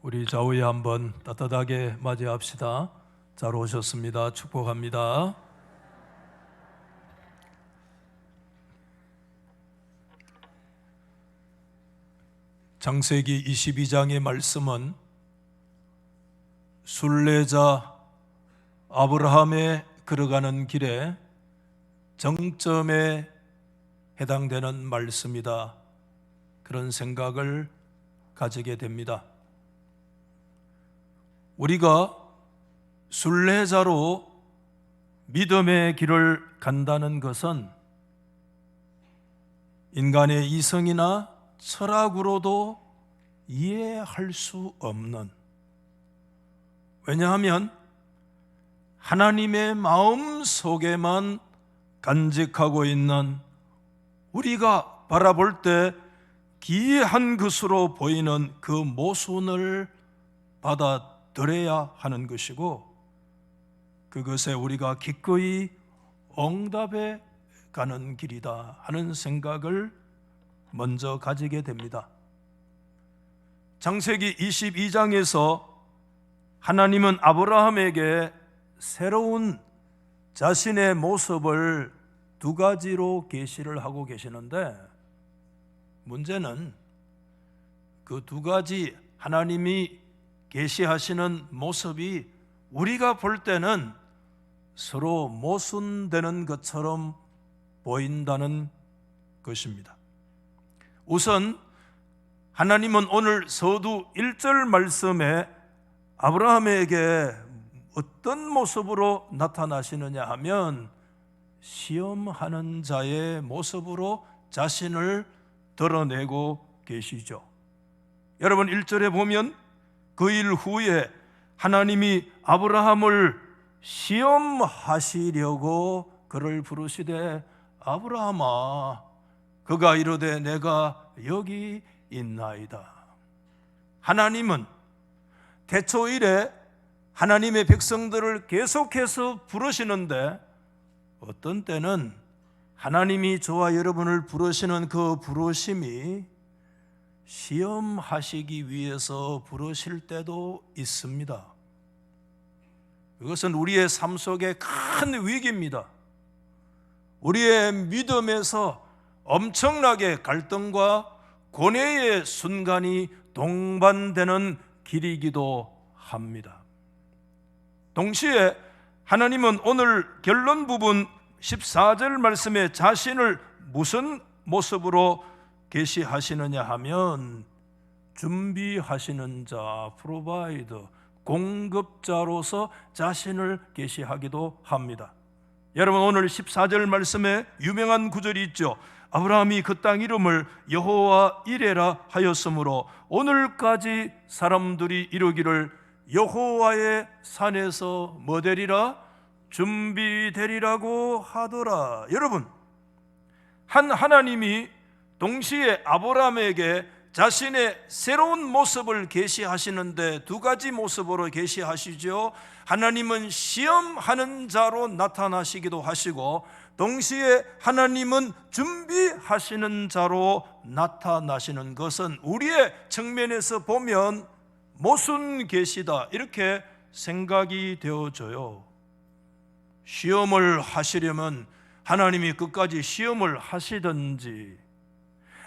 우리 좌우에 한번 따뜻하게 맞이합시다. 잘 오셨습니다. 축복합니다. 창세기 22장의 말씀은 순례자 아브라함의 걸어가는 길에 정점에 해당되는 말씀이다. 그런 생각을 가지게 됩니다. 우리가 순례자로 믿음의 길을 간다는 것은 인간의 이성이나 철학으로도 이해할 수 없는, 왜냐하면 하나님의 마음 속에만 간직하고 있는, 우리가 바라볼 때 기이한 것으로 보이는 그 모순을 받아들여야 하는 것이고, 그것에 우리가 기꺼이 응답해 가는 길이다 하는 생각을 먼저 가지게 됩니다. 창세기 22장에서 하나님은 아브라함에게 새로운 자신의 모습을 두 가지로 계시를 하고 계시는데, 문제는 그 두 가지 하나님이 계시하시는 모습이 우리가 볼 때는 서로 모순되는 것처럼 보인다는 것입니다. 우선 하나님은 오늘 서두 1절 말씀에 아브라함에게 어떤 모습으로 나타나시느냐 하면 시험하는 자의 모습으로 자신을 드러내고 계시죠. 여러분, 1절에 보면 그 일 후에 하나님이 아브라함을 시험하시려고 그를 부르시되 아브라함아, 그가 이르되 내가 여기 있나이다. 하나님은 태초일에 하나님의 백성들을 계속해서 부르시는데, 어떤 때는 하나님이 저와 여러분을 부르시는 그 부르심이 시험하시기 위해서 부르실 때도 있습니다. 이것은 우리의 삶 속에 큰 위기입니다. 우리의 믿음에서 엄청나게 갈등과 고뇌의 순간이 동반되는 길이기도 합니다. 동시에 하나님은 오늘 결론 부분 14절 말씀에 자신을 무슨 모습으로 계시하시느냐 하면 준비하시는 자, 프로바이드, 공급자로서 자신을 계시하기도 합니다. 여러분, 오늘 14절 말씀에 유명한 구절이 있죠. 아브라함이 그 땅 이름을 여호와 이레라 하였으므로 오늘까지 사람들이 이르기를 여호와의 산에서 뭐 되리라? 준비되리라고 하더라. 여러분, 하나님이 동시에 아브라함에게 자신의 새로운 모습을 계시하시는데 두 가지 모습으로 계시하시죠. 하나님은 시험하는 자로 나타나시기도 하시고, 동시에 하나님은 준비하시는 자로 나타나시는 것은 우리의 측면에서 보면 모순 계시다, 이렇게 생각이 되어져요. 시험을 하시려면 하나님이 끝까지 시험을 하시든지,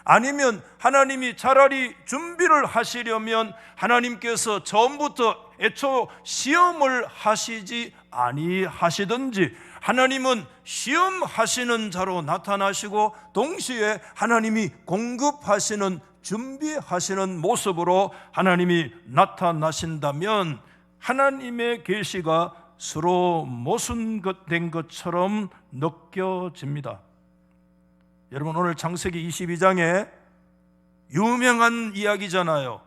아니면 하나님이 차라리 준비를 하시려면 하나님께서 처음부터 애초 시험을 하시지 아니하시든지, 하나님은 시험하시는 자로 나타나시고 동시에 하나님이 공급하시는, 준비하시는 모습으로 하나님이 나타나신다면 하나님의 계시가 서로 모순된 것처럼 느껴집니다. 여러분, 오늘 창세기 22장에 유명한 이야기잖아요.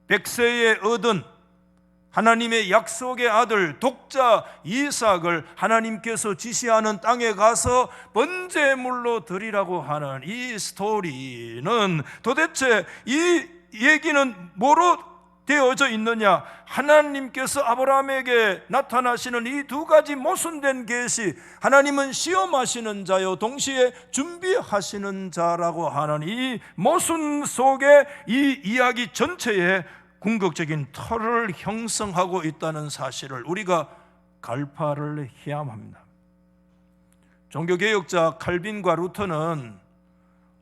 백세에 얻은 하나님의 약속의 아들 독자 이삭을 하나님께서 지시하는 땅에 가서 번제물로 드리라고 하는 이 스토리는 도대체 이 얘기는 뭐로 되어져 있느냐? 하나님께서 아브라함에게 나타나시는 이 두 가지 모순된 계시, 하나님은 시험하시는 자요 동시에 준비하시는 자라고 하는 이 모순 속에 이 이야기 전체에 궁극적인 틀을 형성하고 있다는 사실을 우리가 갈파를 해야 합니다. 종교개혁자 칼빈과 루터는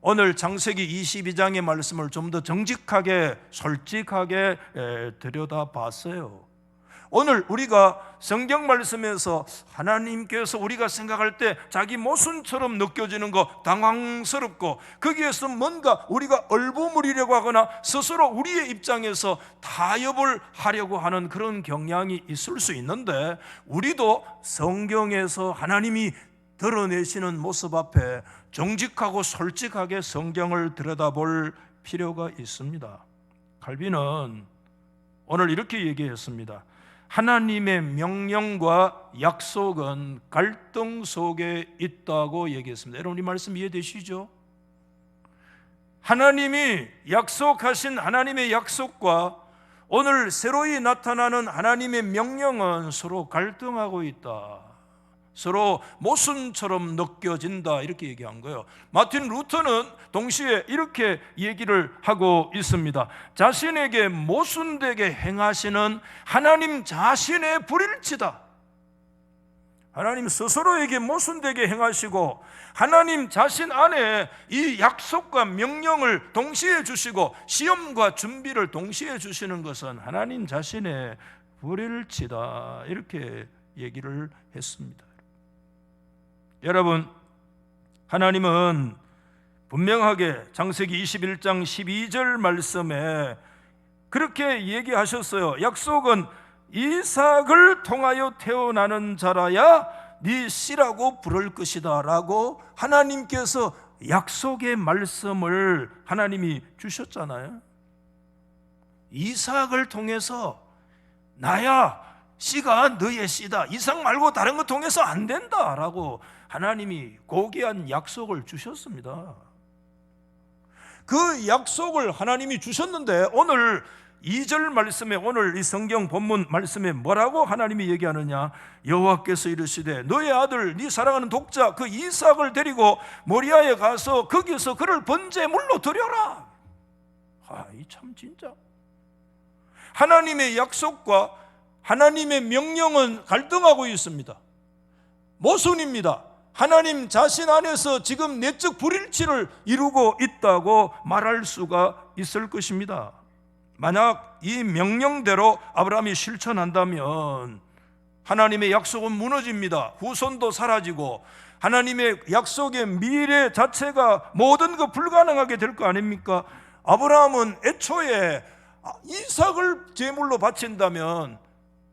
오늘 창세기 22장의 말씀을 좀 더 정직하게 솔직하게 들여다봤어요. 오늘 우리가 성경 말씀에서 하나님께서 우리가 생각할 때 자기 모순처럼 느껴지는 거 당황스럽고 거기에서 뭔가 우리가 얼버무리려고 하거나 스스로 우리의 입장에서 타협을 하려고 하는 그런 경향이 있을 수 있는데, 우리도 성경에서 하나님이 드러내시는 모습 앞에 정직하고 솔직하게 성경을 들여다볼 필요가 있습니다. 칼빈은 오늘 이렇게 얘기했습니다. 하나님의 명령과 약속은 갈등 속에 있다고 얘기했습니다. 여러분, 이 말씀 이해되시죠? 하나님이 약속하신 하나님의 약속과 오늘 새로이 나타나는 하나님의 명령은 서로 갈등하고 있다, 서로 모순처럼 느껴진다, 이렇게 얘기한 거예요. 마틴 루터는 동시에 이렇게 얘기를 하고 있습니다. 자신에게 모순되게 행하시는 하나님 자신의 불일치다. 하나님 스스로에게 모순되게 행하시고 하나님 자신 안에 이 약속과 명령을 동시에 주시고 시험과 준비를 동시에 주시는 것은 하나님 자신의 불일치다, 이렇게 얘기를 했습니다. 여러분, 하나님은 분명하게 창세기 21장 12절 말씀에 그렇게 얘기하셨어요. 약속은 이삭을 통하여 태어나는 자라야 네 씨라고 부를 것이다 라고 하나님께서 약속의 말씀을 하나님이 주셨잖아요. 이삭을 통해서 나야 씨가 너의 씨다, 이삭 말고 다른 거 통해서 안 된다 라고 하나님이 고귀한 약속을 주셨습니다. 그 약속을 하나님이 주셨는데 오늘 2절 말씀에, 오늘 이 성경 본문 말씀에 뭐라고 하나님이 얘기하느냐? 여호와께서 이르시되 너의 아들 네 사랑하는 독자 그 이삭을 데리고 모리아에 가서 거기서 그를 번제물로 드려라. 이 참 진짜 하나님의 약속과 하나님의 명령은 갈등하고 있습니다. 모순입니다. 하나님 자신 안에서 지금 내적 불일치를 이루고 있다고 말할 수가 있을 것입니다. 만약 이 명령대로 아브라함이 실천한다면 하나님의 약속은 무너집니다. 후손도 사라지고 하나님의 약속의 미래 자체가 모든 거 불가능하게 될 거 아닙니까? 아브라함은 애초에 이삭을 제물로 바친다면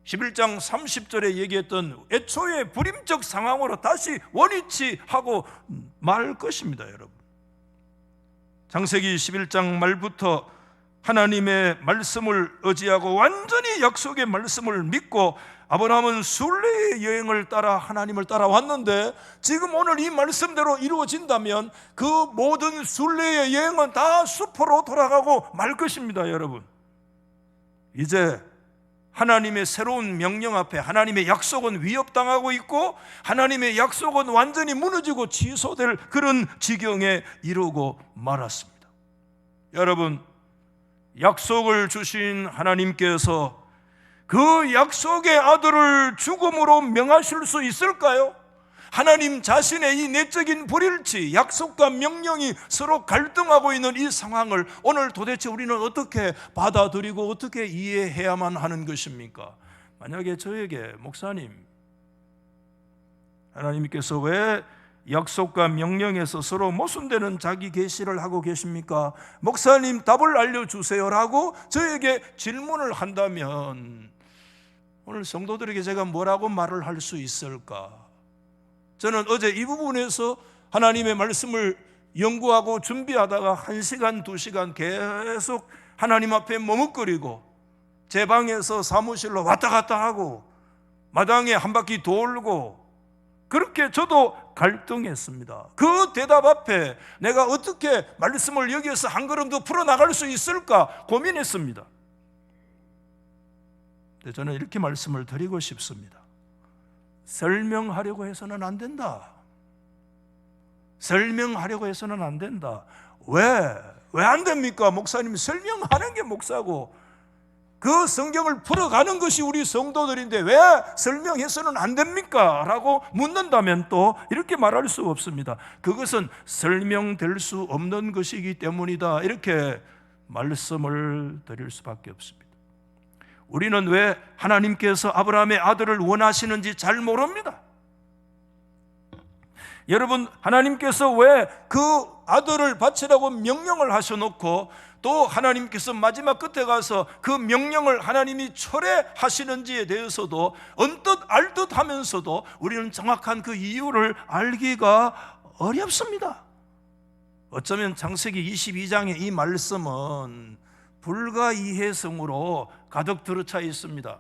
11장 30절에 얘기했던 애초에 불임적 상황으로 다시 원위치하고 말 것입니다. 여러분, 창세기 11장 말부터 하나님의 말씀을 의지하고 완전히 약속의 말씀을 믿고 아브라함은 순례의 여행을 따라 하나님을 따라왔는데, 지금 오늘 이 말씀대로 이루어진다면 그 모든 순례의 여행은 다 수포로 돌아가고 말 것입니다. 여러분, 이제 하나님의 새로운 명령 앞에 하나님의 약속은 위협당하고 있고 하나님의 약속은 완전히 무너지고 취소될 그런 지경에 이르고 말았습니다. 여러분, 약속을 주신 하나님께서 그 약속의 아들을 죽음으로 명하실 수 있을까요? 하나님 자신의 이 내적인 불일치, 약속과 명령이 서로 갈등하고 있는 이 상황을 오늘 도대체 우리는 어떻게 받아들이고 어떻게 이해해야만 하는 것입니까? 만약에 저에게 목사님, 하나님께서 왜 약속과 명령에서 서로 모순되는 자기 계시를 하고 계십니까? 목사님 답을 알려주세요라고 저에게 질문을 한다면 오늘 성도들에게 제가 뭐라고 말을 할 수 있을까? 저는 어제 이 부분에서 하나님의 말씀을 연구하고 준비하다가 1시간, 2시간 계속 하나님 앞에 머뭇거리고 제 방에서 사무실로 왔다 갔다 하고 마당에 한 바퀴 돌고 그렇게 저도 갈등했습니다. 그 대답 앞에 내가 어떻게 말씀을 여기에서 한 걸음 더 풀어나갈 수 있을까 고민했습니다. 근데 저는 이렇게 말씀을 드리고 싶습니다. 설명하려고 해서는 안 된다. 설명하려고 해서는 안 된다. 왜 안 됩니까? 목사님 설명하는 게 목사고 그 성경을 풀어가는 것이 우리 성도들인데 왜 설명해서는 안 됩니까? 라고 묻는다면 또 이렇게 말할 수 없습니다. 그것은 설명될 수 없는 것이기 때문이다, 이렇게 말씀을 드릴 수밖에 없습니다. 우리는 왜 하나님께서 아브라함의 아들을 원하시는지 잘 모릅니다. 여러분, 하나님께서 왜 그 아들을 바치라고 명령을 하셔놓고 또 하나님께서 마지막 끝에 가서 그 명령을 하나님이 철회하시는지에 대해서도 언뜻 알듯 하면서도 우리는 정확한 그 이유를 알기가 어렵습니다. 어쩌면 창세기 22장의 이 말씀은 불가이해성으로 가득 들어차 있습니다.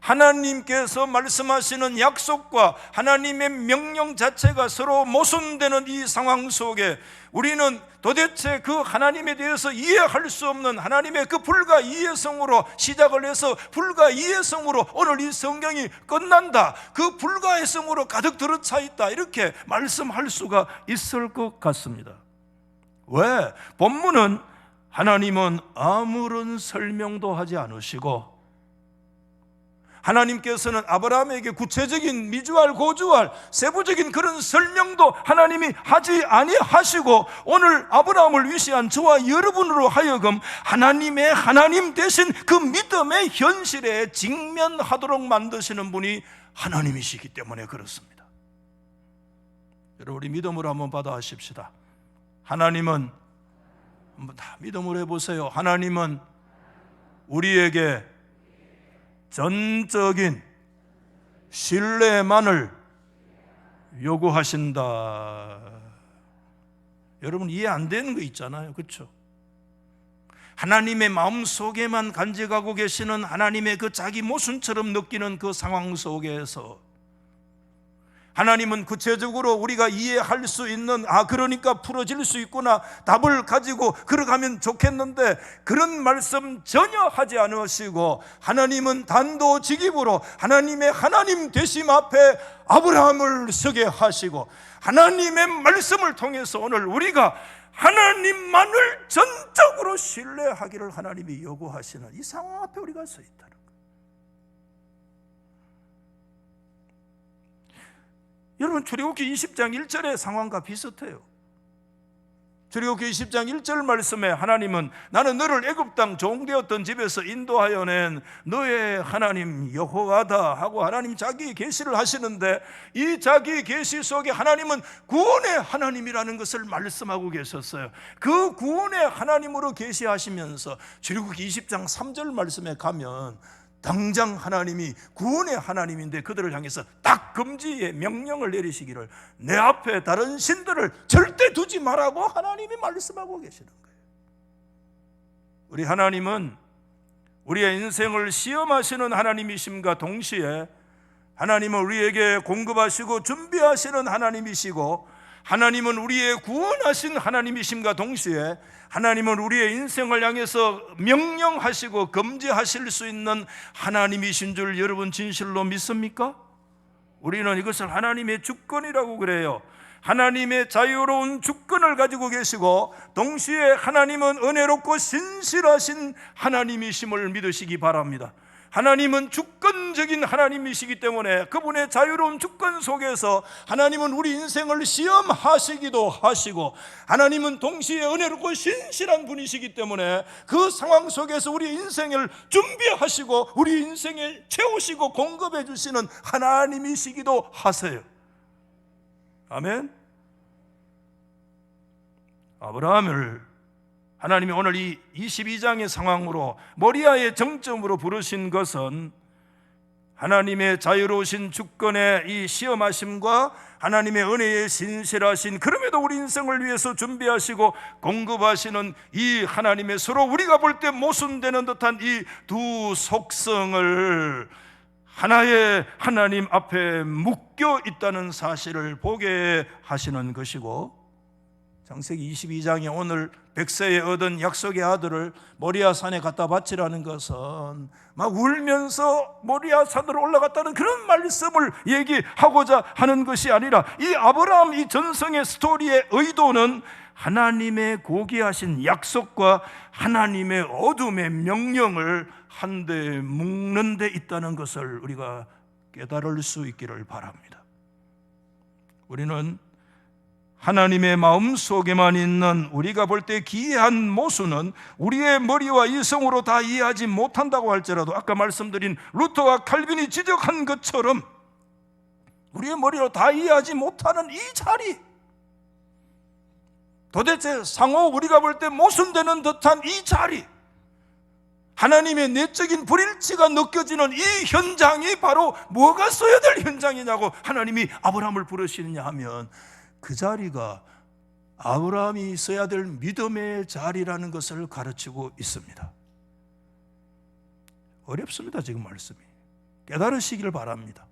하나님께서 말씀하시는 약속과 하나님의 명령 자체가 서로 모순되는 이 상황 속에 우리는 도대체 그 하나님에 대해서 이해할 수 없는 하나님의 그 불가이해성으로 시작을 해서 불가이해성으로 오늘 이 성경이 끝난다, 그 불가이해성으로 가득 들어차 있다, 이렇게 말씀할 수가 있을 것 같습니다. 왜? 본문은 하나님은 아무런 설명도 하지 않으시고 하나님께서는 아브라함에게 구체적인 미주알 고주알 세부적인 그런 설명도 하나님이 하지 아니하시고 오늘 아브라함을 위시한 저와 여러분으로 하여금 하나님의 하나님 되신 그 믿음의 현실에 직면하도록 만드시는 분이 하나님이시기 때문에 그렇습니다. 여러분, 우리 믿음으로 한번 받아하십시다. 하나님은, 한번 다 믿음으로 해보세요. 하나님은 우리에게 전적인 신뢰만을 요구하신다. 여러분, 이해 안 되는 거 있잖아요, 그렇죠? 하나님의 마음속에만 간직하고 계시는 하나님의 그 자기 모순처럼 느끼는 그 상황 속에서 하나님은 구체적으로 우리가 이해할 수 있는, 그러니까 풀어질 수 있구나, 답을 가지고 걸어가면 좋겠는데 그런 말씀 전혀 하지 않으시고 하나님은 단도직입으로 하나님의 하나님 되심 앞에 아브라함을 서게 하시고 하나님의 말씀을 통해서 오늘 우리가 하나님만을 전적으로 신뢰하기를 하나님이 요구하시는 이 상황 앞에 우리가 서 있다. 여러분, 출애굽기 20장 1절의 상황과 비슷해요. 출애굽기 20장 1절 말씀에 하나님은 나는 너를 애굽 땅 종되었던 집에서 인도하여 낸 너의 하나님 여호와다 하고 하나님 자기 계시를 하시는데 이 자기 계시 속에 하나님은 구원의 하나님이라는 것을 말씀하고 계셨어요. 그 구원의 하나님으로 계시하시면서 출애굽기 20장 3절 말씀에 가면 당장 하나님이 구원의 하나님인데 그들을 향해서 딱 금지의 명령을 내리시기를 내 앞에 다른 신들을 절대 두지 말라고 하나님이 말씀하고 계시는 거예요. 우리 하나님은 우리의 인생을 시험하시는 하나님이심과 동시에 하나님은 우리에게 공급하시고 준비하시는 하나님이시고 하나님은 우리의 구원하신 하나님이심과 동시에 하나님은 우리의 인생을 향해서 명령하시고 금지하실 수 있는 하나님이신 줄 여러분 진실로 믿습니까? 우리는 이것을 하나님의 주권이라고 그래요. 하나님의 자유로운 주권을 가지고 계시고 동시에 하나님은 은혜롭고 신실하신 하나님이심을 믿으시기 바랍니다. 하나님은 주권적인 하나님이시기 때문에 그분의 자유로운 주권 속에서 하나님은 우리 인생을 시험하시기도 하시고 하나님은 동시에 은혜롭고 신실한 분이시기 때문에 그 상황 속에서 우리 인생을 준비하시고 우리 인생을 채우시고 공급해 주시는 하나님이시기도 하세요. 아멘. 아브라함을 하나님이 오늘 이 22장의 상황으로 모리아의 정점으로 부르신 것은 하나님의 자유로우신 주권의 이 시험하심과 하나님의 은혜의 신실하신 그럼에도 우리 인생을 위해서 준비하시고 공급하시는 이 하나님의 서로 우리가 볼 때 모순되는 듯한 이 두 속성을 하나의 하나님 앞에 묶여 있다는 사실을 보게 하시는 것이고 창세기 22장에 오늘 백세에 얻은 약속의 아들을 모리아 산에 갖다 바치라는 것은 막 울면서 모리아 산으로 올라갔다는 그런 말씀을 얘기하고자 하는 것이 아니라 이 아브라함 이 전성의 스토리의 의도는 하나님의 고귀하신 약속과 하나님의 어둠의 명령을 한데 묶는 데 있다는 것을 우리가 깨달을 수 있기를 바랍니다. 우리는 하나님의 마음 속에만 있는 우리가 볼 때 기이한 모순은 우리의 머리와 이성으로 다 이해하지 못한다고 할지라도 아까 말씀드린 루터와 칼빈이 지적한 것처럼 우리의 머리로 다 이해하지 못하는 이 자리, 도대체 상호 우리가 볼 때 모순되는 듯한 이 자리, 하나님의 내적인 불일치가 느껴지는 이 현장이 바로 뭐가 써야 될 현장이냐고 하나님이 아브라함을 부르시느냐 하면 그 자리가 아브라함이 써야 될 믿음의 자리라는 것을 가르치고 있습니다. 어렵습니다. 지금 말씀이. 깨달으시기를 바랍니다.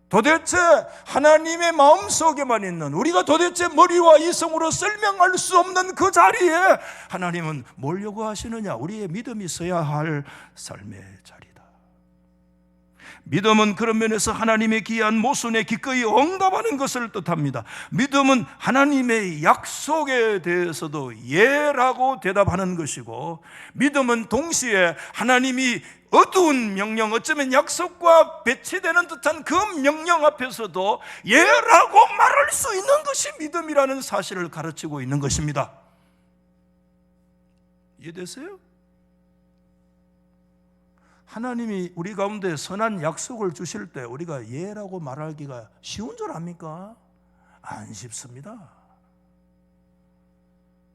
도대체 하나님의 마음속에만 있는, 우리가 도대체 머리와 이성으로 설명할 수 없는 그 자리에 하나님은 뭘 요구하시느냐? 우리의 믿음이 서야 할 삶의 자리다. 믿음은 그런 면에서 하나님의 귀한 모순에 기꺼이 응답하는 것을 뜻합니다. 믿음은 하나님의 약속에 대해서도 예라고 대답하는 것이고, 믿음은 동시에 하나님이 어두운 명령, 어쩌면 약속과 배치되는 듯한 그 명령 앞에서도 예라고 말할 수 있는 것이 믿음이라는 사실을 가르치고 있는 것입니다. 이해되세요? 하나님이 우리 가운데 선한 약속을 주실 때 우리가 예라고 말하기가 쉬운 줄 압니까? 안 쉽습니다.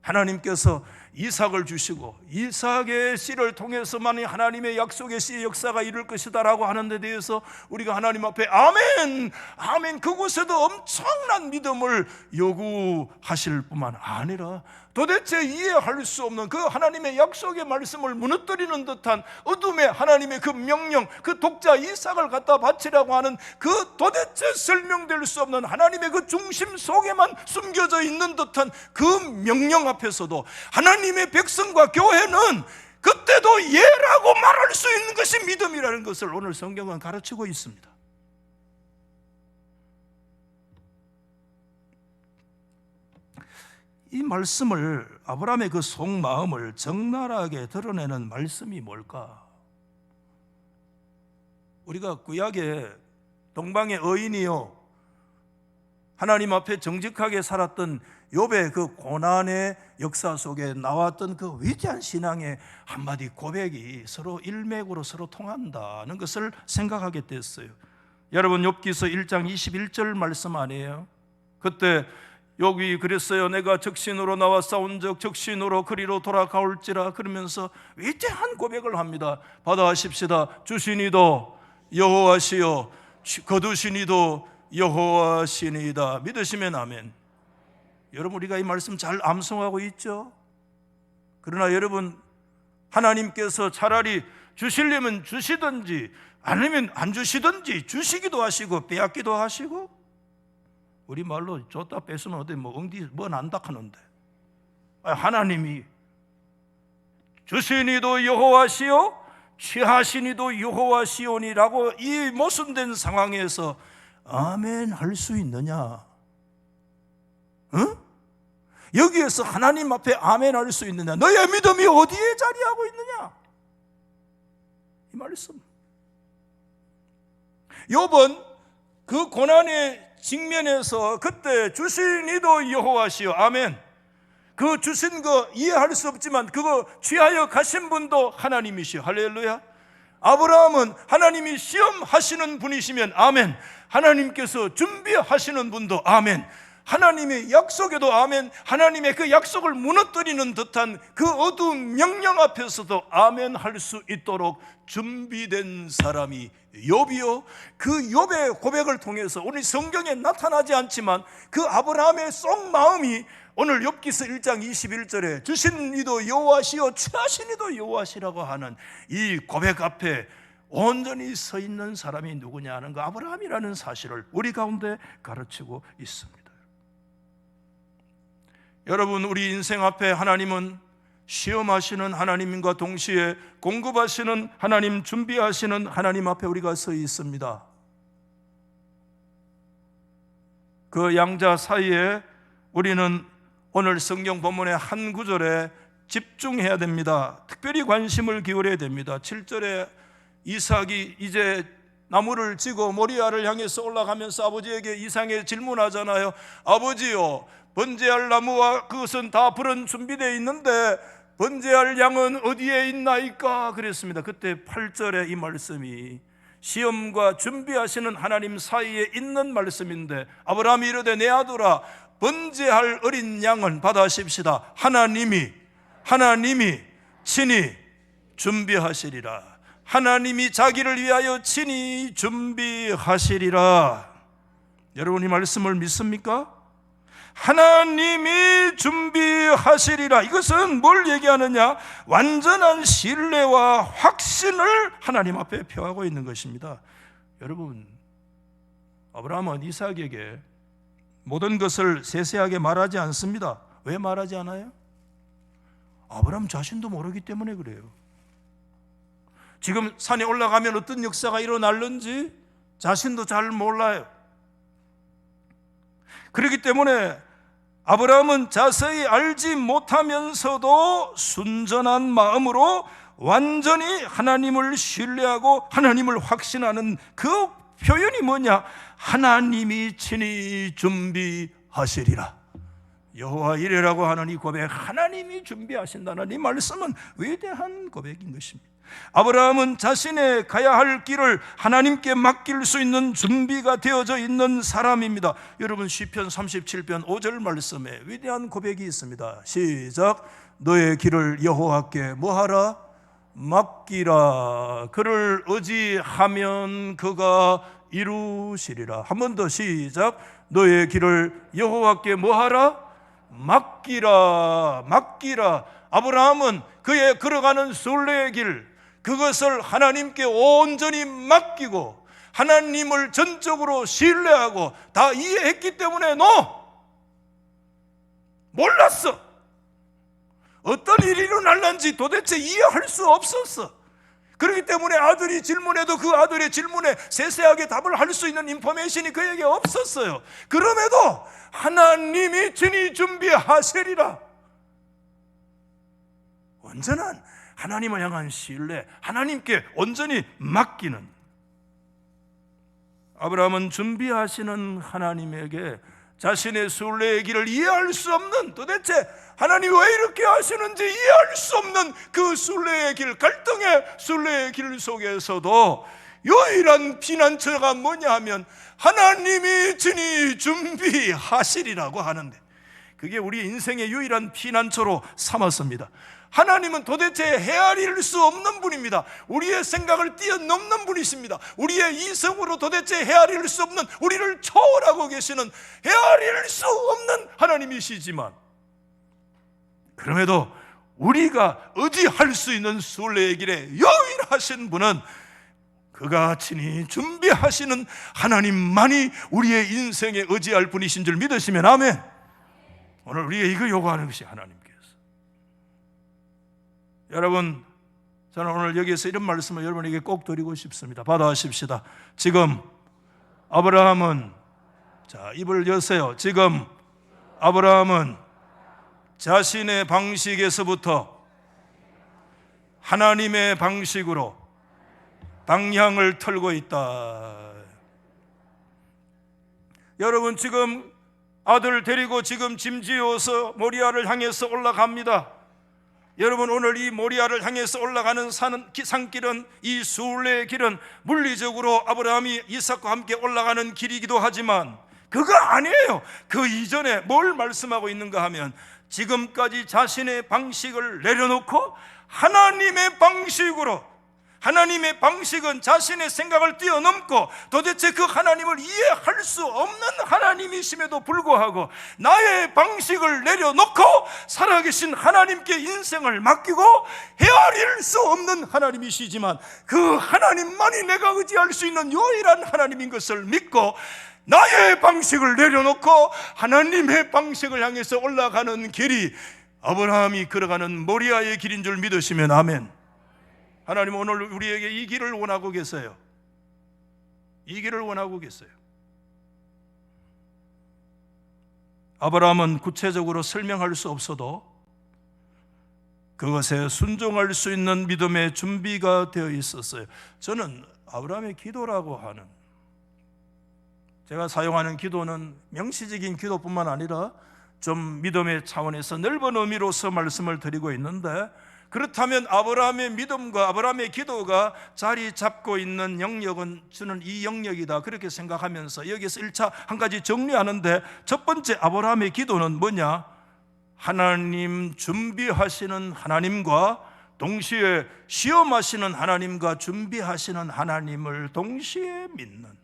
하나님께서 이삭을 주시고 이삭의 씨를 통해서만 하나님의 약속의 씨의 역사가 이룰 것이다 라고 하는 데 대해서 우리가 하나님 앞에 아멘, 아멘, 그곳에도 엄청난 믿음을 요구하실 뿐만 아니라 도대체 이해할 수 없는 그 하나님의 약속의 말씀을 무너뜨리는 듯한 어둠의 하나님의 그 명령, 그 독자 이삭을 갖다 바치라고 하는 그 도대체 설명될 수 없는 하나님의 그 중심 속에만 숨겨져 있는 듯한 그 명령 앞에서도 하나님의 백성과 교회는 그때도 예라고 말할 수 있는 것이 믿음이라는 것을 오늘 성경은 가르치고 있습니다. 이 말씀을, 아브라함의 그 속마음을 적나라하게 드러내는 말씀이 뭘까? 우리가 구약의 동방의 의인이요 하나님 앞에 정직하게 살았던 욥의 그 고난의 역사 속에 나왔던 그 위대한 신앙의 한마디 고백이 서로 일맥으로 서로 통한다는 것을 생각하게 됐어요. 여러분, 욥기서 1장 21절 말씀 아니에요? 그때 욥이 그랬어요. 내가 적신으로 나와 싸운 적 적신으로 그리로 돌아가올지라, 그러면서 위대한 고백을 합니다. 받아하십시다. 주시니도 여호와시요 거두시니도 여호와시니이다. 믿으시면 아멘. 여러분, 우리가 이 말씀 잘 암송하고 있죠? 그러나 여러분, 하나님께서 차라리 주시려면 주시든지 아니면 안 주시든지 주시기도 하시고 빼앗기도 하시고, 우리 말로 줬다 뺏으면 어디 뭐 엉디 뭐 난다 하는데, 하나님이 주시니도 여호와시요 취하시니도 여호와시오니라고 이 모순된 상황에서 아멘 할 수 있느냐? 응? 여기에서 하나님 앞에 아멘 할 수 있느냐? 너의 믿음이 어디에 자리하고 있느냐? 이 말씀. 욥은 그 고난의 직면에서 그때 주시니도 여호와시요 아멘, 그 주신 거 이해할 수 없지만 그거 취하여 가신 분도 하나님이시요 할렐루야. 아브라함은 하나님이 시험하시는 분이시면 아멘, 하나님께서 준비하시는 분도 아멘, 하나님의 약속에도 아멘, 하나님의 그 약속을 무너뜨리는 듯한 그 어두운 명령 앞에서도 아멘 할 수 있도록 준비된 사람이 욥이요. 그 욥의 고백을 통해서 오늘 성경에 나타나지 않지만 그 아브라함의 속마음이 오늘 욥기서 1장 21절에 주신 이도 여호와시요 취하신 이도 여호와시라고 하는 이 고백 앞에 온전히 서 있는 사람이 누구냐 하는 그 아브라함이라는 사실을 우리 가운데 가르치고 있습니다. 여러분, 우리 인생 앞에 하나님은 시험하시는 하나님과 동시에 공급하시는 하나님, 준비하시는 하나님 앞에 우리가 서 있습니다. 그 양자 사이에 우리는 오늘 성경 본문의 한 구절에 집중해야 됩니다. 특별히 관심을 기울여야 됩니다. 7절에 이삭이 이제 나무를 지고 모리아를 향해서 올라가면서 아버지에게 이상하게 질문하잖아요. 아버지요, 번제할 나무와 그것은 다 불은 준비되어 있는데 번제할 양은 어디에 있나이까? 그랬습니다. 그때 8절에 이 말씀이 시험과 준비하시는 하나님 사이에 있는 말씀인데, 아브라함이 이르되 내 아들아, 번제할 어린 양은 받아십시다. 하나님이 친히 준비하시리라. 하나님이 자기를 위하여 친히 준비하시리라. 여러분, 이 말씀을 믿습니까? 하나님이 준비하시리라. 이것은 뭘 얘기하느냐? 완전한 신뢰와 확신을 하나님 앞에 표하고 있는 것입니다. 여러분, 아브라함은 이삭에게 모든 것을 세세하게 말하지 않습니다. 왜 말하지 않아요? 아브라함 자신도 모르기 때문에 그래요. 지금 산에 올라가면 어떤 역사가 일어날는지 자신도 잘 몰라요. 그렇기 때문에 아브라함은 자세히 알지 못하면서도 순전한 마음으로 완전히 하나님을 신뢰하고 하나님을 확신하는 그 표현이 뭐냐? 하나님이 친히 준비하시리라. 여호와 이레라고 하는 이 고백, 하나님이 준비하신다는 이 말씀은 위대한 고백인 것입니다. 아브라함은 자신의 가야 할 길을 하나님께 맡길 수 있는 준비가 되어져 있는 사람입니다. 여러분, 시편 37편 5절 말씀에 위대한 고백이 있습니다. 시작. 너의 길을 여호와께 뭐하라? 맡기라. 그를 의지하면 그가 이루시리라. 한 번 더 시작. 너의 길을 여호와께 뭐하라? 맡기라. 아브라함은 그의 걸어가는 순례의 길, 그것을 하나님께 온전히 맡기고 하나님을 전적으로 신뢰하고 다 이해했기 때문에 몰랐어. 어떤 일이 일어날는지 도대체 이해할 수 없었어. 그렇기 때문에 아들이 질문해도 그 아들의 질문에 세세하게 답을 할 수 있는 인포메이션이 그에게 없었어요. 그럼에도 하나님이 친히 준비하시리라. 온전한 하나님을 향한 신뢰, 하나님께 온전히 맡기는. 아브라함은 준비하시는 하나님에게 자신의 순례의 길을 이해할 수 없는, 도대체 하나님이 왜 이렇게 하시는지 이해할 수 없는 그 순례의 길, 갈등의 순례의 길 속에서도 유일한 피난처가 뭐냐 하면 하나님이 친히 준비하시리라고 하는데, 그게 우리 인생의 유일한 피난처로 삼았습니다. 하나님은 도대체 헤아릴 수 없는 분입니다. 우리의 생각을 뛰어넘는 분이십니다. 우리의 이성으로 도대체 헤아릴 수 없는, 우리를 초월하고 계시는 헤아릴 수 없는 하나님이시지만, 그럼에도 우리가 의지할 수 있는 순례의 길에 유일하신 분은 그가 친히 준비하시는 하나님만이 우리의 인생에 의지할 분이신 줄 믿으시면 아멘. 오늘 우리에게 이거 요구하는 것이 하나님께서. 여러분, 저는 오늘 여기에서 이런 말씀을 여러분에게 꼭 드리고 싶습니다. 받아하십시다. 지금 아브라함은, 자, 입을 여세요. 지금 아브라함은 자신의 방식에서부터 하나님의 방식으로 방향을 틀고 있다. 여러분, 지금 아들 데리고 지금 짐 지어서 모리아를 향해서 올라갑니다. 여러분, 오늘 이 모리아를 향해서 올라가는 산길은, 이 순례의 길은 물리적으로 아브라함이 이삭과 함께 올라가는 길이기도 하지만 그거 아니에요. 그 이전에 뭘 말씀하고 있는가 하면, 지금까지 자신의 방식을 내려놓고 하나님의 방식으로, 하나님의 방식은 자신의 생각을 뛰어넘고 도대체 그 하나님을 이해할 수 없는 하나님이심에도 불구하고 나의 방식을 내려놓고 살아계신 하나님께 인생을 맡기고 헤아릴 수 없는 하나님이시지만 그 하나님만이 내가 의지할 수 있는 유일한 하나님인 것을 믿고 나의 방식을 내려놓고 하나님의 방식을 향해서 올라가는 길이 아브라함이 걸어가는 모리아의 길인 줄 믿으시면 아멘. 하나님 오늘 우리에게 이 길을 원하고 계세요. 이 길을 원하고 계세요. 아브라함은 구체적으로 설명할 수 없어도 그것에 순종할 수 있는 믿음의 준비가 되어 있었어요. 저는 아브라함의 기도라고 하는, 제가 사용하는 기도는 명시적인 기도뿐만 아니라 좀 믿음의 차원에서 넓은 의미로서 말씀을 드리고 있는데, 그렇다면 아브라함의 믿음과 아브라함의 기도가 자리 잡고 있는 영역은 저는 이 영역이다, 그렇게 생각하면서 여기서 1차 한 가지 정리하는데, 첫 번째 아브라함의 기도는 뭐냐? 하나님 준비하시는 하나님과 동시에 시험하시는 하나님과 준비하시는 하나님을 동시에 믿는,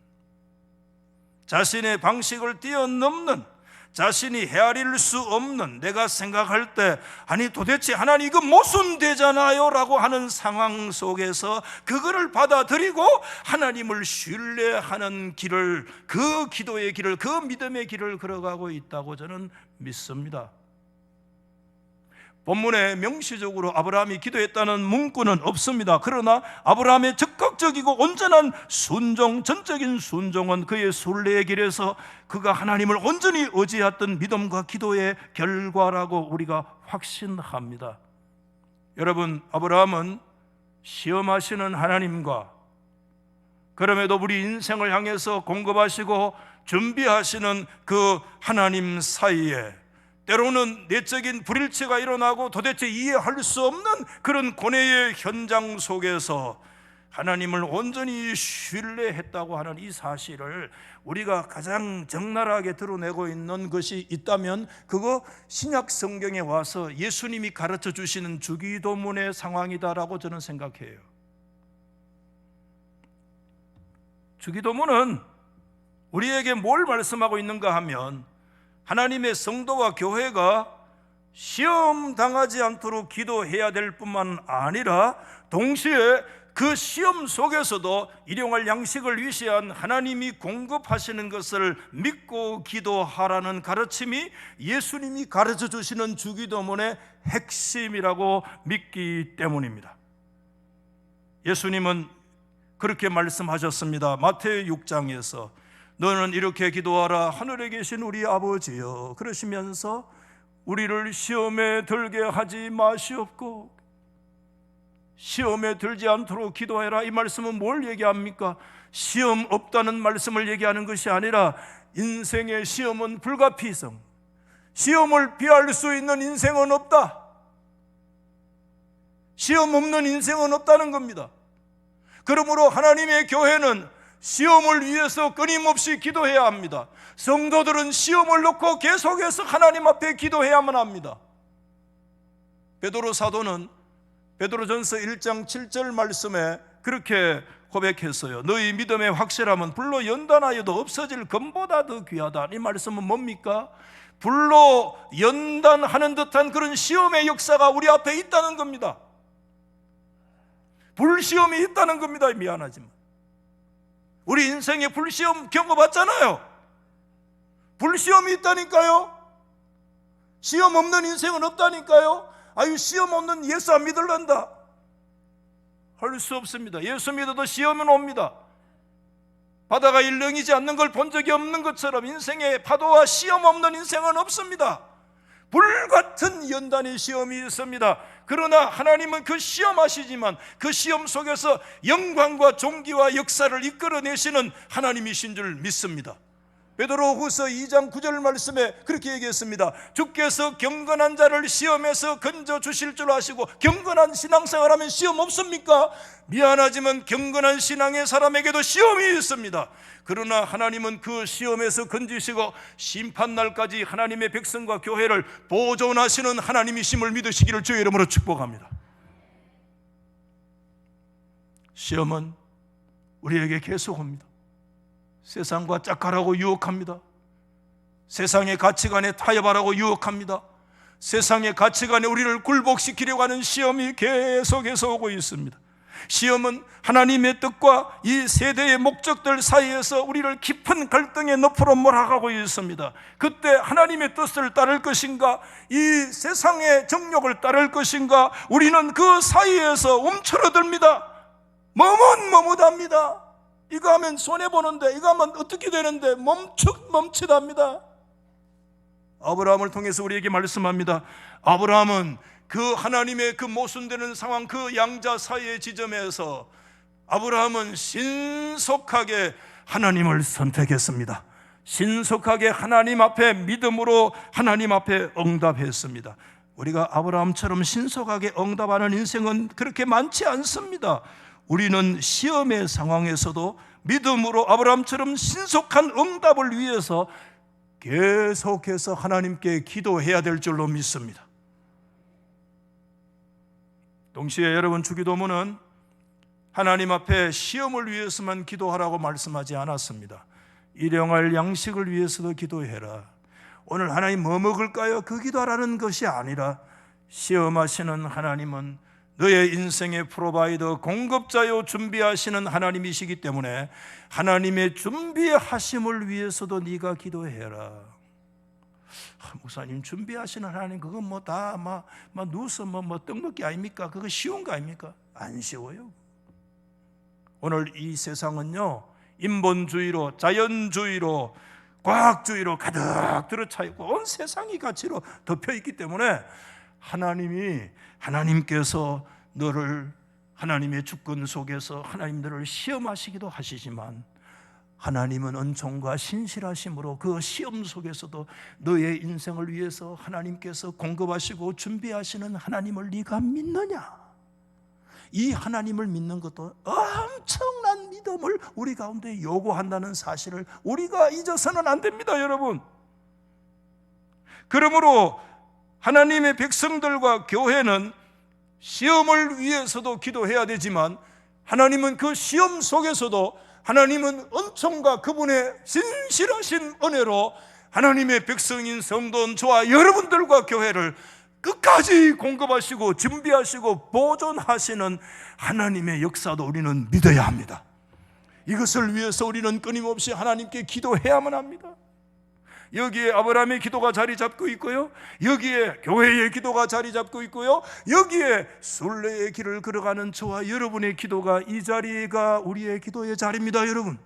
자신의 방식을 뛰어넘는, 자신이 헤아릴 수 없는, 내가 생각할 때 아니 도대체 하나님 이거 모순되잖아요 라고 하는 상황 속에서 그거를 받아들이고 하나님을 신뢰하는 길을, 그 기도의 길을, 그 믿음의 길을 걸어가고 있다고 저는 믿습니다. 본문에 명시적으로 아브라함이 기도했다는 문구는 없습니다. 그러나 아브라함의 적극적이고 온전한 순종, 전적인 순종은 그의 순례의 길에서 그가 하나님을 온전히 의지했던 믿음과 기도의 결과라고 우리가 확신합니다. 여러분, 아브라함은 시험하시는 하나님과 그럼에도 우리 인생을 향해서 공급하시고 준비하시는 그 하나님 사이에 때로는 내적인 불일치가 일어나고 도대체 이해할 수 없는 그런 고뇌의 현장 속에서 하나님을 온전히 신뢰했다고 하는 이 사실을 우리가 가장 적나라하게 드러내고 있는 것이 있다면 그거 신약 성경에 와서 예수님이 가르쳐 주시는 주기도문의 상황이다라고 저는 생각해요. 주기도문은 우리에게 뭘 말씀하고 있는가 하면, 하나님의 성도와 교회가 시험 당하지 않도록 기도해야 될 뿐만 아니라 동시에 그 시험 속에서도 일용할 양식을 위시한 하나님이 공급하시는 것을 믿고 기도하라는 가르침이 예수님이 가르쳐 주시는 주기도문의 핵심이라고 믿기 때문입니다. 예수님은 그렇게 말씀하셨습니다. 마태복음 6장에서 너는 이렇게 기도하라. 하늘에 계신 우리 아버지여, 그러시면서 우리를 시험에 들게 하지 마시옵고 시험에 들지 않도록 기도해라. 이 말씀은 뭘 얘기합니까? 시험 없다는 말씀을 얘기하는 것이 아니라 인생의 시험은 불가피성, 시험을 피할 수 있는 인생은 없다, 시험 없는 인생은 없다는 겁니다. 그러므로 하나님의 교회는 시험을 위해서 끊임없이 기도해야 합니다. 성도들은 시험을 놓고 계속해서 하나님 앞에 기도해야만 합니다. 베드로 사도는 베드로전서 1장 7절 말씀에 그렇게 고백했어요. 너희 믿음의 확실함은 불로 연단하여도 없어질 금보다 더 귀하다. 이 말씀은 뭡니까? 불로 연단하는 듯한 그런 시험의 역사가 우리 앞에 있다는 겁니다. 불시험이 있다는 겁니다. 미안하지만 우리 인생에 불시험 겪어봤잖아요. 불시험이 있다니까요. 시험 없는 인생은 없다니까요. 아유, 시험 없는 예수 안 믿을란다 할 수 없습니다. 예수 믿어도 시험은 옵니다. 바다가 일렁이지 않는 걸 본 적이 없는 것처럼 인생에 파도와 시험 없는 인생은 없습니다. 불같은 연단의 시험이 있습니다. 그러나 하나님은 그 시험하시지만 그 시험 속에서 영광과 존귀와 역사를 이끌어내시는 하나님이신 줄 믿습니다. 베드로후서 2장 9절 말씀에 그렇게 얘기했습니다. 주께서 경건한 자를 시험에서 건져 주실 줄 아시고, 경건한 신앙생활하면 시험 없습니까? 미안하지만 경건한 신앙의 사람에게도 시험이 있습니다. 그러나 하나님은 그 시험에서 건지시고 심판날까지 하나님의 백성과 교회를 보존하시는 하나님이심을 믿으시기를 주의 이름으로 축복합니다. 시험은 우리에게 계속 옵니다. 세상과 짝가라고 유혹합니다. 세상의 가치관에 타협하라고 유혹합니다. 세상의 가치관에 우리를 굴복시키려고 하는 시험이 계속해서 오고 있습니다. 시험은 하나님의 뜻과 이 세대의 목적들 사이에서 우리를 깊은 갈등의 늪으로 몰아가고 있습니다. 그때 하나님의 뜻을 따를 것인가, 이 세상의 정욕을 따를 것인가, 우리는 그 사이에서 움츠러듭니다. 머뭇합니다. 이거 하면 손해보는데, 이거 하면 어떻게 되는데 멈칫합니다. 아브라함을 통해서 우리에게 말씀합니다. 아브라함은 그 하나님의 그 모순되는 상황, 그 양자 사이의 지점에서 아브라함은 신속하게 하나님을 선택했습니다. 신속하게 하나님 앞에 믿음으로 하나님 앞에 응답했습니다. 우리가 아브라함처럼 신속하게 응답하는 인생은 그렇게 많지 않습니다. 우리는 시험의 상황에서도 믿음으로 아브라함처럼 신속한 응답을 위해서 계속해서 하나님께 기도해야 될 줄로 믿습니다. 동시에 여러분, 주기도문은 하나님 앞에 시험을 위해서만 기도하라고 말씀하지 않았습니다. 일용할 양식을 위해서도 기도해라. 오늘 하나님 뭐 먹을까요? 그 기도하라는 것이 아니라, 시험하시는 하나님은 너의 인생의 프로바이더, 공급자요 준비하시는 하나님이시기 때문에 하나님의 준비하심을 위해서도 네가 기도해라. 목사님, 준비하시는 하나님 그거 뭐 다 누워서 떡 먹기 아닙니까? 그거 쉬운 거 아닙니까? 안 쉬워요. 오늘 이 세상은요, 인본주의로, 자연주의로, 과학주의로 가득 들어차 있고 온 세상이 가치로 덮여 있기 때문에 하나님께서 너를 하나님의 주권 속에서 하나님들을 시험하시기도 하시지만, 하나님은 은총과 신실하심으로 그 시험 속에서도 너의 인생을 위해서 하나님께서 공급하시고 준비하시는 하나님을 네가 믿느냐? 이 하나님을 믿는 것도 엄청난 믿음을 우리 가운데 요구한다는 사실을 우리가 잊어서는 안 됩니다, 여러분. 그러므로 하나님의 백성들과 교회는 시험을 위해서도 기도해야 되지만, 하나님은 그 시험 속에서도 하나님은 은총과 그분의 신실하신 은혜로 하나님의 백성인 성도인 저와 여러분들과 교회를 끝까지 공급하시고 준비하시고 보존하시는 하나님의 역사도 우리는 믿어야 합니다. 이것을 위해서 우리는 끊임없이 하나님께 기도해야만 합니다. 여기에 아브라함의 기도가 자리 잡고 있고요, 여기에 교회의 기도가 자리 잡고 있고요, 여기에 순례의 길을 걸어가는 저와 여러분의 기도가, 이 자리가 우리의 기도의 자리입니다, 여러분.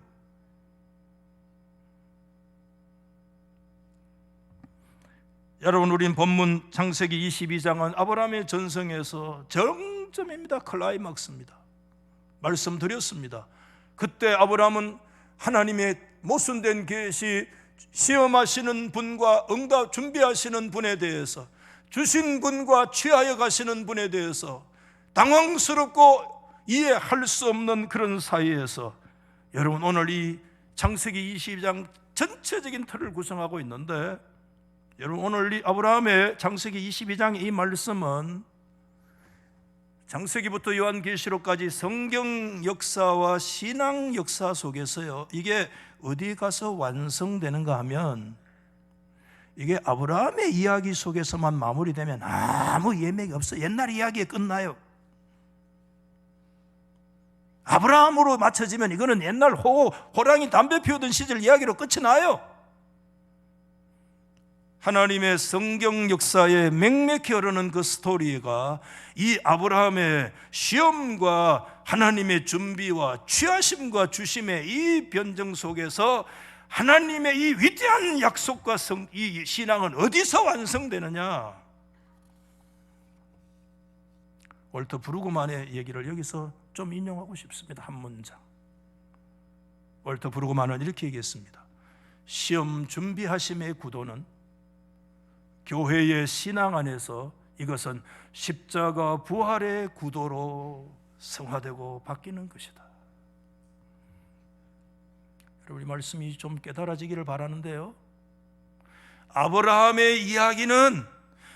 여러분, 우린 본문 창세기 22장은 아브라함의 전성에서 정점입니다. 클라이막스입니다. 말씀드렸습니다. 그때 아브라함은 하나님의 모순된 계시, 시험하시는 분과 응답 준비하시는 분에 대해서, 주신 분과 취하여 가시는 분에 대해서 당황스럽고 이해할 수 없는 그런 사이에서, 여러분, 오늘 이 창세기 22장 전체적인 틀을 구성하고 있는데, 여러분, 오늘 이 아브라함의 창세기 22장의 이 말씀은 창세기부터 요한계시록까지 성경 역사와 신앙 역사 속에서요, 이게 어디 가서 완성되는가 하면, 이게 아브라함의 이야기 속에서만 마무리되면 아무 예맥이 없어. 옛날 이야기에 끝나요. 아브라함으로 맞춰지면 이거는 옛날 호랑이 담배 피우던 시절 이야기로 끝이 나요. 하나님의 성경 역사에 맹맥히 흐르는 그 스토리가 이 아브라함의 시험과 하나님의 준비와 취하심과 주심의 이 변정 속에서 하나님의 이 위대한 약속과 이 신앙은 어디서 완성되느냐? 월터 브루그만의 얘기를 여기서 좀 인용하고 싶습니다. 한 문장. 월터 브루그만은 이렇게 얘기했습니다. 시험 준비하심의 구도는 교회의 신앙 안에서 이것은 십자가 부활의 구도로 성화되고 바뀌는 것이다. 여러분, 이 말씀이 좀 깨달아지기를 바라는데요, 아브라함의 이야기는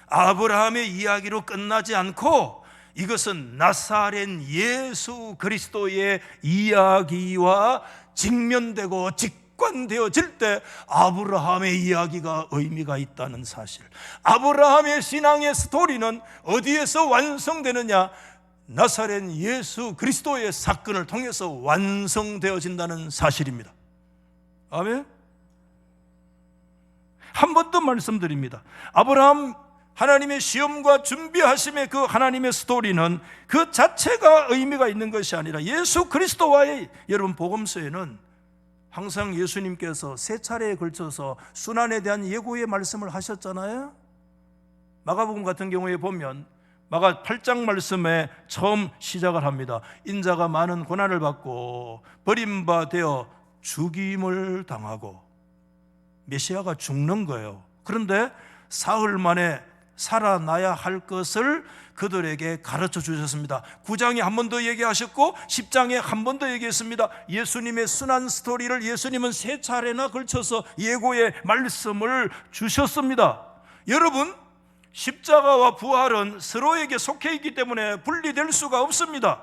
아브라함의 이야기로 끝나지 않고 이것은 나사렛 예수 그리스도의 이야기와 직면되고 직관되어질 때 아브라함의 이야기가 의미가 있다는 사실, 아브라함의 신앙의 스토리는 어디에서 완성되느냐? 나사렛 예수 그리스도의 사건을 통해서 완성되어진다는 사실입니다. 아멘. 한 번 더 말씀드립니다. 아브라함 하나님의 시험과 준비하심의 그 하나님의 스토리는 그 자체가 의미가 있는 것이 아니라 예수 그리스도와의, 여러분, 복음서에는 항상 예수님께서 세 차례에 걸쳐서 순환에 대한 예고의 말씀을 하셨잖아요. 마가복음 같은 경우에 보면 마가 8장 말씀에 처음 시작을 합니다. 인자가 많은 고난을 받고 버림받아 죽임을 당하고 메시아가 죽는 거예요. 그런데 사흘 만에 살아나야 할 것을 그들에게 가르쳐 주셨습니다. 9장에 한 번 더 얘기하셨고 10장에 한 번 더 얘기했습니다. 예수님의 순환 스토리를 예수님은 3차례나 걸쳐서 예고의 말씀을 주셨습니다. 여러분, 십자가와 부활은 서로에게 속해 있기 때문에 분리될 수가 없습니다.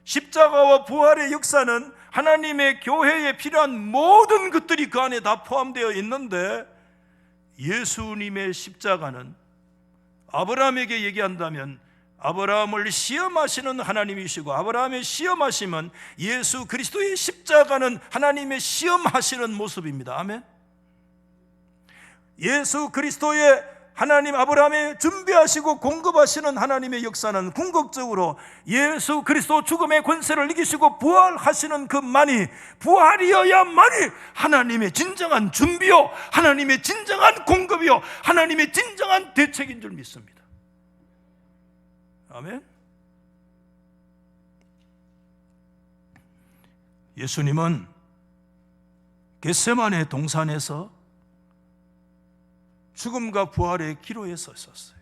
십자가와 부활의 역사는 하나님의 교회에 필요한 모든 것들이 그 안에 다 포함되어 있는데, 예수님의 십자가는 아브라함에게 얘기한다면 아브라함을 시험하시는 하나님이시고, 아브라함의 시험하심은 예수 그리스도의 십자가는 하나님의 시험하시는 모습입니다. 아멘. 예수 그리스도의 하나님 아브라함의 준비하시고 공급하시는 하나님의 역사는 궁극적으로 예수 그리스도 죽음의 권세를 이기시고 부활하시는 그만이, 부활이어야만이 하나님의 진정한 준비요, 하나님의 진정한 공급이요, 하나님의 진정한 대책인 줄 믿습니다. 아멘. 예수님은 겟세마네 동산에서 죽음과 부활의 기로에 서 있었어요.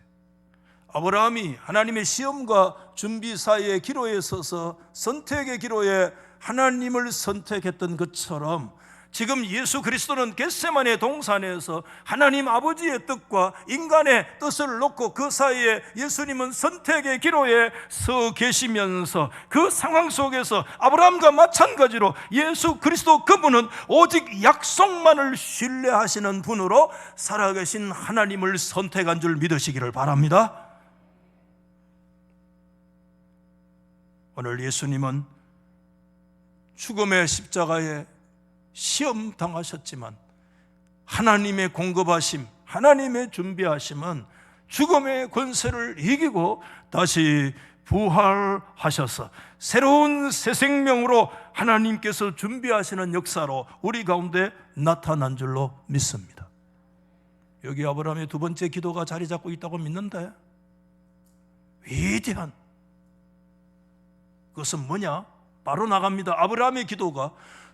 아브라함이 하나님의 시험과 준비 사이의 기로에 서서 선택의 기로에 하나님을 선택했던 것처럼, 지금 예수 그리스도는 겟세마네 동산에서 하나님 아버지의 뜻과 인간의 뜻을 놓고 그 사이에 예수님은 선택의 기로에 서 계시면서 그 상황 속에서 아브라함과 마찬가지로 예수 그리스도 그분은 오직 약속만을 신뢰하시는 분으로 살아계신 하나님을 선택한 줄 믿으시기를 바랍니다. 오늘 예수님은 죽음의 십자가에 시험 당하셨지만 하나님의 공급하심, 하나님의 준비하심은 죽음의 권세를 이기고 다시 부활하셔서 새로운 새 생명으로 하나님께서 준비하시는 역사로 우리 가운데 나타난 줄로 믿습니다. 여기 아브라함의 두 번째 기도가 자리 잡고 있다고 믿는데, 위대한 그것은 뭐냐? 바로 나갑니다. 아브라함의 기도가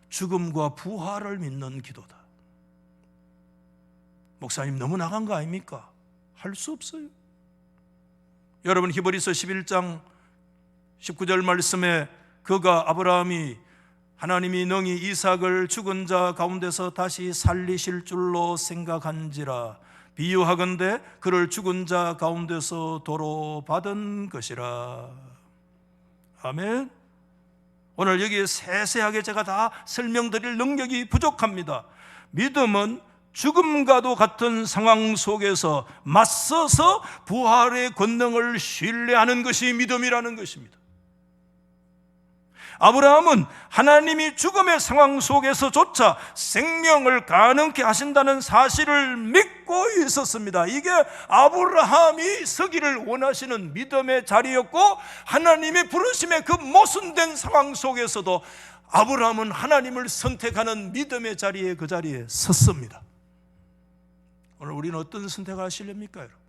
죽음과 부활을 믿는 기도다. 목사님 너무 나간 거 아닙니까? 할 수 없어요. 여러분, 히브리서 11장 19절 말씀에 그가 아브라함이 하나님이 능히 이삭을 죽은 자 가운데서 다시 살리실 줄로 생각한지라, 비유하건대 그를 죽은 자 가운데서 도로 받은 것이라. 아멘. 오늘 여기에 세세하게 제가 다 설명드릴 능력이 부족합니다. 믿음은 죽음과도 같은 상황 속에서 맞서서 부활의 권능을 신뢰하는 것이 믿음이라는 것입니다. 아브라함은 하나님이 죽음의 상황 속에서조차 생명을 가능케 하신다는 사실을 믿고 있었습니다. 이게 아브라함이 서기를 원하시는 믿음의 자리였고, 하나님의 부르심의 그 모순된 상황 속에서도 아브라함은 하나님을 선택하는 믿음의 자리에, 그 자리에 섰습니다. 오늘 우리는 어떤 선택을 하시렵니까, 여러분?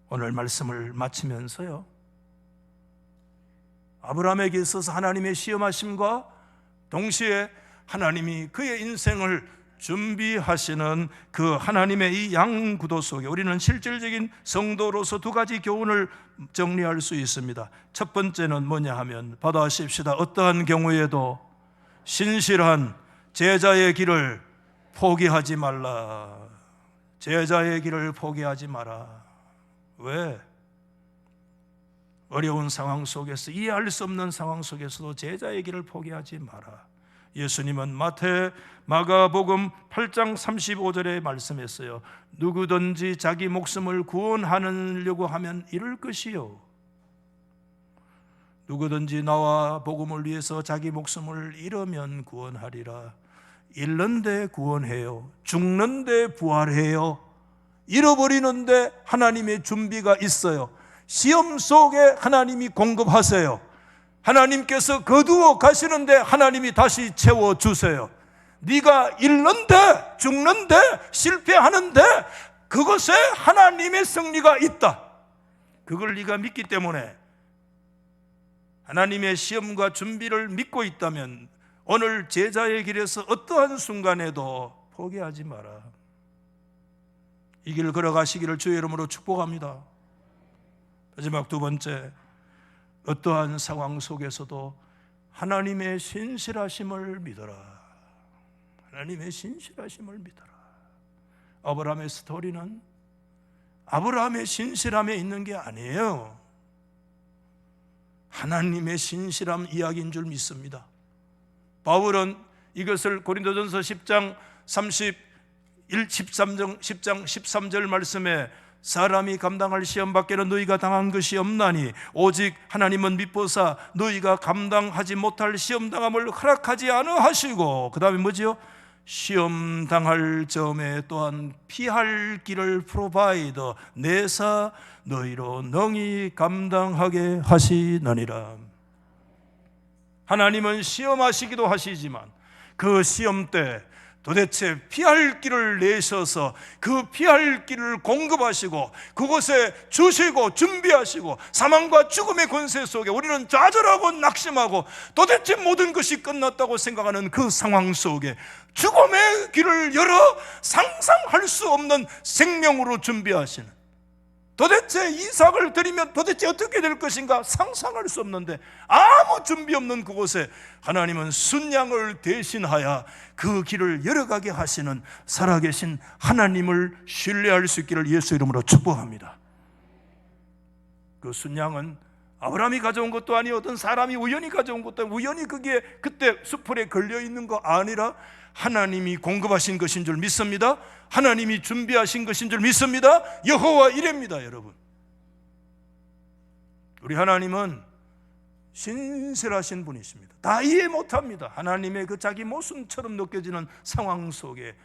오늘 말씀을 마치면서요, 아브라함에게 있어서 하나님의 시험하심과 동시에 하나님이 그의 인생을 준비하시는 그 하나님의 이 양구도 속에 우리는 실질적인 성도로서 두 가지 교훈을 정리할 수 있습니다. 첫 번째는 뭐냐 하면, 받아십시다. 어떠한 경우에도 신실한 제자의 길을 포기하지 말라. 제자의 길을 포기하지 마라. 왜? 어려운 상황 속에서, 이해할 수 없는 상황 속에서도 제자의 길을 포기하지 마라. 예수님은 마가복음 8장 35절에 말씀했어요. 누구든지 자기 목숨을 구원하려고 하면 잃을 것이요, 누구든지 나와 복음을 위해서 자기 목숨을 잃으면 구원하리라. 잃는데 구원해요, 죽는데 부활해요. 잃어버리는데 하나님의 준비가 있어요. 시험 속에 하나님이 공급하세요. 하나님께서 거두어 가시는데 하나님이 다시 채워주세요. 네가 잃는데, 죽는데, 실패하는데 그것에 하나님의 승리가 있다. 그걸 네가 믿기 때문에 하나님의 시험과 준비를 믿고 있다면 오늘 제자의 길에서 어떠한 순간에도 포기하지 마라. 이 길을 걸어가시기를 주의 이름으로 축복합니다. 마지막 두 번째, 어떠한 상황 속에서도 하나님의 신실하심을 믿어라. 하나님의 신실하심을 믿어라. 아브라함의 스토리는 아브라함의 신실함에 있는 게 아니에요. 하나님의 신실함 이야기인 줄 믿습니다. 바울은 이것을 고린도전서 10장 13절 말씀에 사람이 감당할 시험 밖에는 너희가 당한 것이 없나니 오직 하나님은 미보사 너희가 감당하지 못할 시험 당함을 허락하지 않으시고, 그 다음에 뭐지요? 시험 당할 점에 또한 피할 길을 프로바이더 내사 너희로 능히 감당하게 하시느니라. 하나님은 시험하시기도 하시지만 그 시험 때 도대체 피할 길을 내셔서 그 피할 길을 공급하시고 그곳에 주시고 준비하시고, 사망과 죽음의 권세 속에 우리는 좌절하고 낙심하고 도대체 모든 것이 끝났다고 생각하는 그 상황 속에 죽음의 길을 열어 상상할 수 없는 생명으로 준비하시는, 도대체 이삭을 드리면 도대체 어떻게 될 것인가 상상할 수 없는데 아무 준비 없는 그곳에 하나님은 순양을 대신하여 그 길을 열어가게 하시는 살아계신 하나님을 신뢰할 수 있기를 예수 이름으로 축복합니다. 그 순양은 아브라함이 가져온 것도 아니요 어떤 사람이 우연히 가져온 것도 아니고 우연히 그게 그때 수풀에 걸려있는 거 아니라 하나님이 공급하신 것인 줄 믿습니다. 하나님이 준비하신 것인 줄 믿습니다. 여호와 이레입니다. 여러분, 우리 하나님은 신실하신 분이십니다. 다 이해 못합니다. 하나님의 그 자기 모습처럼 느껴지는 상황 속에.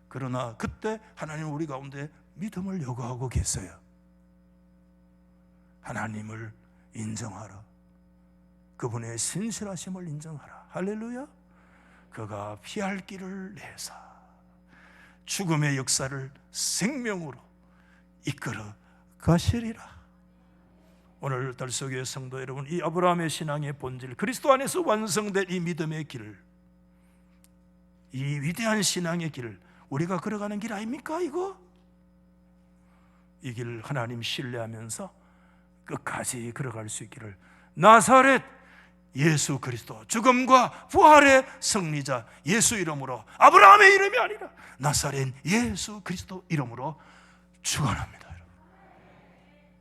그러나 그때 하나님은 우리 가운데 믿음을 요구하고 계세요. 하나님을 인정하라. 그분의 신실하심을 인정하라. 할렐루야. 그가 피할 길을 내사 죽음의 역사를 생명으로 이끌어 가시리라. 오늘 달서교회 성도 여러분, 이 아브라함의 신앙의 본질, 그리스도 안에서 완성된 이 믿음의 길, 이 위대한 신앙의 길을 우리가 걸어가는 길 아닙니까? 이거 이 길을 하나님 신뢰하면서 끝까지 걸어갈 수 있기를 나사렛 예수 그리스도 죽음과 부활의 승리자 예수 이름으로, 아브라함의 이름이 아니라 나사렛 예수 그리스도 이름으로 축원합니다.